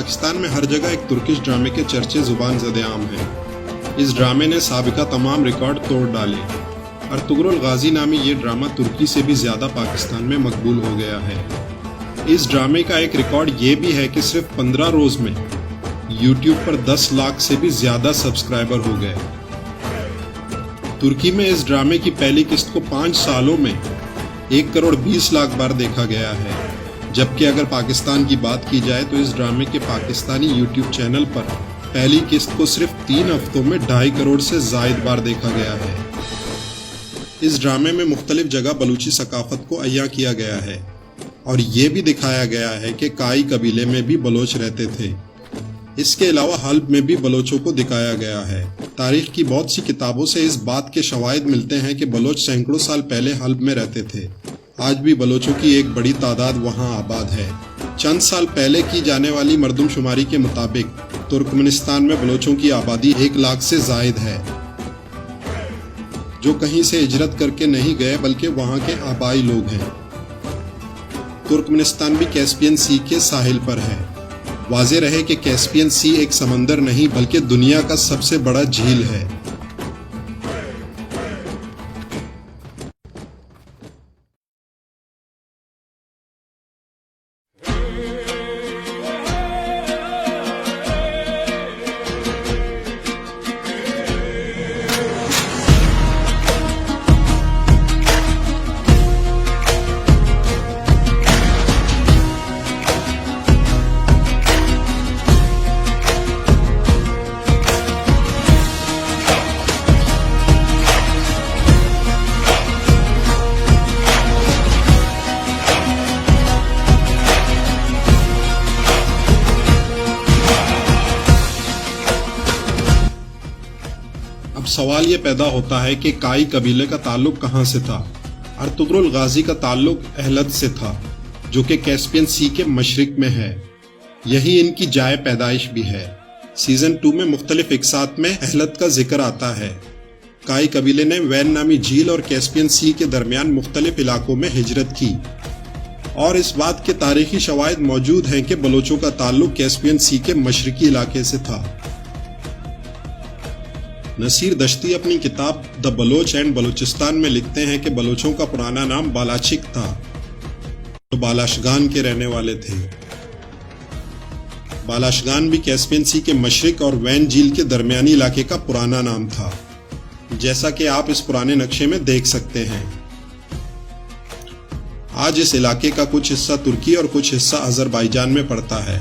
پاکستان میں ہر جگہ ایک ترکش ڈرامے کے چرچے زبان زد عام ہیں۔ اس ڈرامے نے سابقہ تمام ریکارڈ توڑ ڈالے۔ ارطغرل الغازی نامی یہ ڈرامہ ترکی سے بھی زیادہ پاکستان میں مقبول ہو گیا ہے۔ اس ڈرامے کا ایک ریکارڈ یہ بھی ہے کہ صرف 15 روز میں یوٹیوب پر 10 لاکھ سے بھی زیادہ سبسکرائبر ہو گئے۔ ترکی میں اس ڈرامے کی پہلی قسط کو 5 سالوں میں 1 کروڑ 20 لاکھ بار دیکھا گیا ہے، جبکہ اگر پاکستان کی بات کی جائے تو اس ڈرامے کے پاکستانی یوٹیوب چینل پر پہلی قسط کو صرف 3 ہفتوں میں 2.5 کروڑ سے زائد بار دیکھا گیا ہے۔ اس ڈرامے میں مختلف جگہ بلوچی ثقافت کو عیاں کیا گیا ہے اور یہ بھی دکھایا گیا ہے کہ کائی قبیلے میں بھی بلوچ رہتے تھے۔ اس کے علاوہ حلب میں بھی بلوچوں کو دکھایا گیا ہے۔ تاریخ کی بہت سی کتابوں سے اس بات کے شواہد ملتے ہیں کہ بلوچ سینکڑوں سال پہلے حلب میں رہتے تھے۔ آج بھی بلوچوں کی ایک بڑی تعداد وہاں آباد ہے۔ چند سال پہلے کی جانے والی مردم شماری کے مطابق ترکمنستان میں بلوچوں کی آبادی 1 لاکھ سے زائد ہے، جو کہیں سے ہجرت کر کے نہیں گئے بلکہ وہاں کے آبائی لوگ ہیں۔ ترکمنستان بھی کیسپین سی کے ساحل پر ہے۔ واضح رہے کہ کیسپین سی ایک سمندر نہیں بلکہ دنیا کا سب سے بڑا جھیل ہے۔ اب سوال یہ پیدا ہوتا ہے کہ کائی قبیلے کا تعلق کہاں سے تھا؟ ارطغرل الغازی کا تعلق اہلت سے تھا، جو کہ کیسپین سی کے مشرق میں ہے۔ یہی ان کی جائے پیدائش بھی ہے۔ سیزن 2 میں مختلف اقساط میں اہلت کا ذکر آتا ہے۔ کائی قبیلے نے وین نامی جھیل اور کیسپین سی کے درمیان مختلف علاقوں میں ہجرت کی، اور اس بات کے تاریخی شواہد موجود ہیں کہ بلوچوں کا تعلق کیسپین سی کے مشرقی علاقے سے تھا۔ نصیر دشتی اپنی کتاب دا بلوچ اینڈ بلوچستان میں لکھتے ہیں کہ بلوچوں کا پرانا نام بالاچک تھا، جو بالاشگان کے رہنے والے تھے۔ بالاشگان بھی کیسپین سی کے مشرق اور وین جھیل کے درمیانی علاقے کا پرانا نام تھا، جیسا کہ آپ اس پرانے نقشے میں دیکھ سکتے ہیں۔ آج اس علاقے کا کچھ حصہ ترکی اور کچھ حصہ آذربائیجان میں پڑتا ہے۔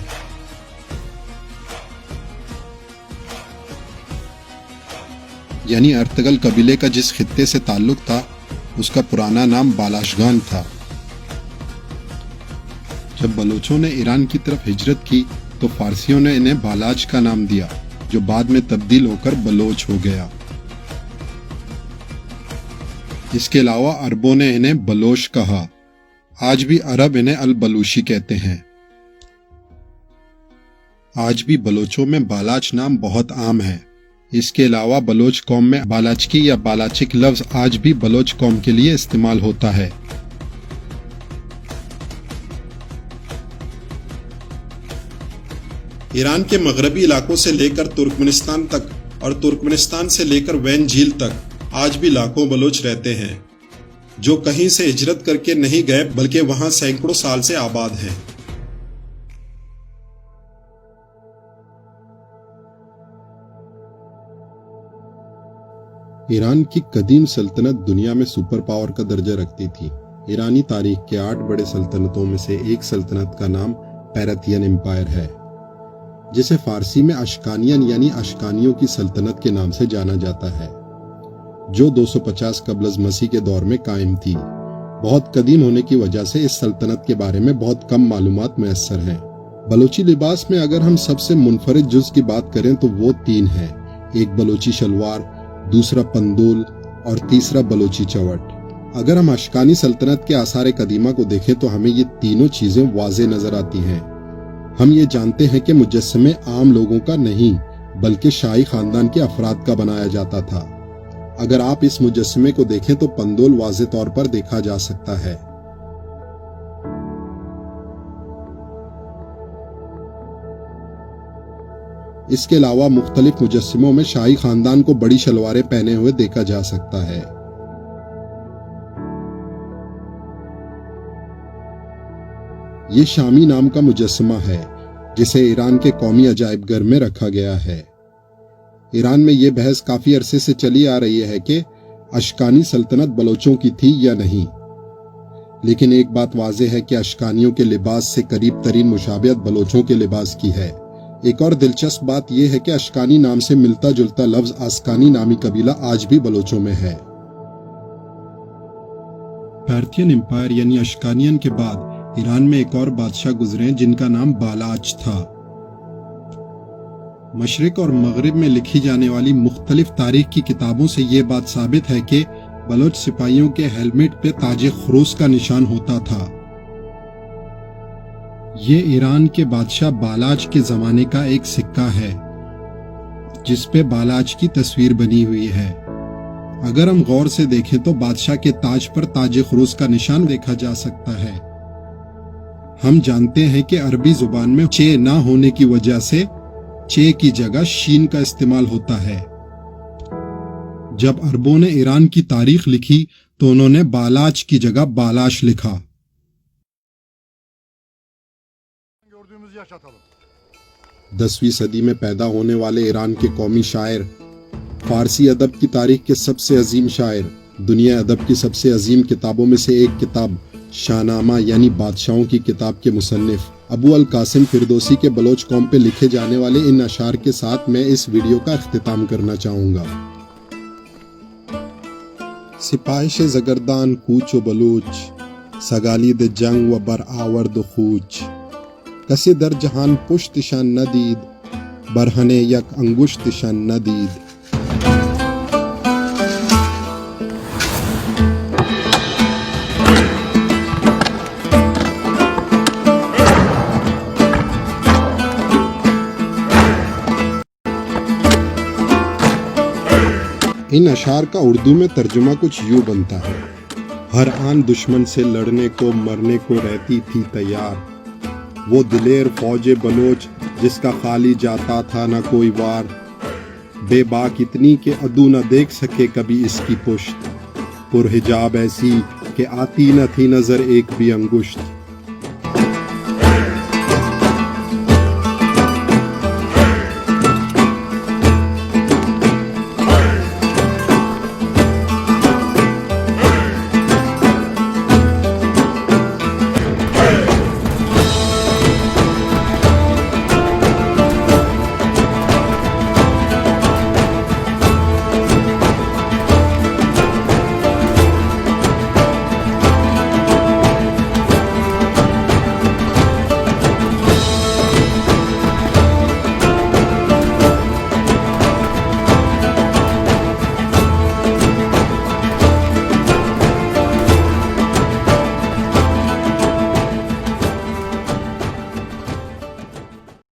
یعنی ارطغرل قبیلے کا جس خطے سے تعلق تھا اس کا پرانا نام بالاشگان تھا۔ جب بلوچوں نے ایران کی طرف ہجرت کی تو فارسیوں نے انہیں بالاچ کا نام دیا، جو بعد میں تبدیل ہو کر بلوچ ہو گیا۔ اس کے علاوہ عربوں نے انہیں بلوش کہا۔ آج بھی عرب انہیں البلوشی کہتے ہیں۔ آج بھی بلوچوں میں بالاچ نام بہت عام ہے۔ اس کے علاوہ بلوچ قوم میں بالاچکی یا بالاچک لفظ آج بھی بلوچ قوم کے لیے استعمال ہوتا ہے۔ ایران کے مغربی علاقوں سے لے کر ترکمنستان تک اور ترکمنستان سے لے کر وین جھیل تک آج بھی لاکھوں بلوچ رہتے ہیں، جو کہیں سے ہجرت کر کے نہیں گئے بلکہ وہاں سینکڑوں سال سے آباد ہیں۔ ایران کی قدیم سلطنت دنیا میں سپر پاور کا درجہ رکھتی تھی۔ ایرانی تاریخ کے 8 بڑے سلطنتوں میں سے ایک سلطنت کا نام پیرتین امپائر ہے، جسے فارسی میں اشکانین یعنی اشکانیوں کی سلطنت کے نام سے جانا جاتا ہے، جو 250 قبل از مسیح کے دور میں قائم تھی۔ بہت قدیم ہونے کی وجہ سے اس سلطنت کے بارے میں بہت کم معلومات میسر ہیں۔ بلوچی لباس میں اگر ہم سب سے منفرد جز کی بات کریں تو وہ 3 ہیں، ایک بلوچی شلوار، دوسرا پندول اور تیسرا بلوچی چوٹ۔ اگر ہم اشکانی سلطنت کے آثار قدیمہ کو دیکھیں تو ہمیں یہ تینوں چیزیں واضح نظر آتی ہیں۔ ہم یہ جانتے ہیں کہ مجسمے عام لوگوں کا نہیں بلکہ شاہی خاندان کے افراد کا بنایا جاتا تھا۔ اگر آپ اس مجسمے کو دیکھیں تو پندول واضح طور پر دیکھا جا سکتا ہے۔ اس کے علاوہ مختلف مجسموں میں شاہی خاندان کو بڑی شلواریں پہنے ہوئے دیکھا جا سکتا ہے۔ یہ شامی نام کا مجسمہ ہے جسے ایران کے قومی عجائب گھر میں رکھا گیا ہے۔ ایران میں یہ بحث کافی عرصے سے چلی آ رہی ہے کہ اشکانی سلطنت بلوچوں کی تھی یا نہیں، لیکن ایک بات واضح ہے کہ اشکانیوں کے لباس سے قریب ترین مشابہت بلوچوں کے لباس کی ہے۔ ایک اور دلچسپ بات یہ ہے کہ اشکانی نام سے ملتا جلتا لفظ آسکانی نامی قبیلہ آج بھی بلوچوں میں ہے۔ پارتھین امپائر یعنی اشکانین کے بعد ایران میں ایک اور بادشاہ گزرے جن کا نام بالاچ تھا۔ مشرق اور مغرب میں لکھی جانے والی مختلف تاریخ کی کتابوں سے یہ بات ثابت ہے کہ بلوچ سپاہیوں کے ہیلمٹ پہ تاج خروس کا نشان ہوتا تھا۔ یہ ایران کے بادشاہ بالاچ کے زمانے کا ایک سکہ ہے جس پہ بالاچ کی تصویر بنی ہوئی ہے۔ اگر ہم غور سے دیکھیں تو بادشاہ کے تاج پر تاج خروس کا نشان دیکھا جا سکتا ہے۔ ہم جانتے ہیں کہ عربی زبان میں چے نہ ہونے کی وجہ سے چے کی جگہ شین کا استعمال ہوتا ہے۔ جب عربوں نے ایران کی تاریخ لکھی تو انہوں نے بالاچ کی جگہ بالاش لکھا۔ 10ویں صدی میں پیدا ہونے والے ایران کے قومی شاعر، فارسی ادب کی تاریخ کے سب سے عظیم شاعر، دنیا ادب کی سب سے عظیم کتابوں میں سے ایک کتاب شاہ نامہ یعنی بادشاہوں کی کتاب کے مصنف ابو القاسم فردوسی کے بلوچ قوم پہ لکھے جانے والے ان اشعار کے ساتھ میں اس ویڈیو کا اختتام کرنا چاہوں گا۔ سپاہش زگردان کوچ و بلوچ، سگالید جنگ و بر آورد و خوچ، کسی در جہان پشت شان ندید، برہنے یک انگشت شان ندید۔ ان اشعار کا اردو میں ترجمہ کچھ یوں بنتا ہے: ہر آن دشمن سے لڑنے کو مرنے کو رہتی تھی تیار، وہ دلیر فوج بلوچ جس کا خالی جاتا تھا نہ کوئی وار، بے باک اتنی کہ عدو نہ دیکھ سکے کبھی اس کی پشت، پرحجاب ایسی کہ آتی نہ تھی نظر ایک بھی انگشت۔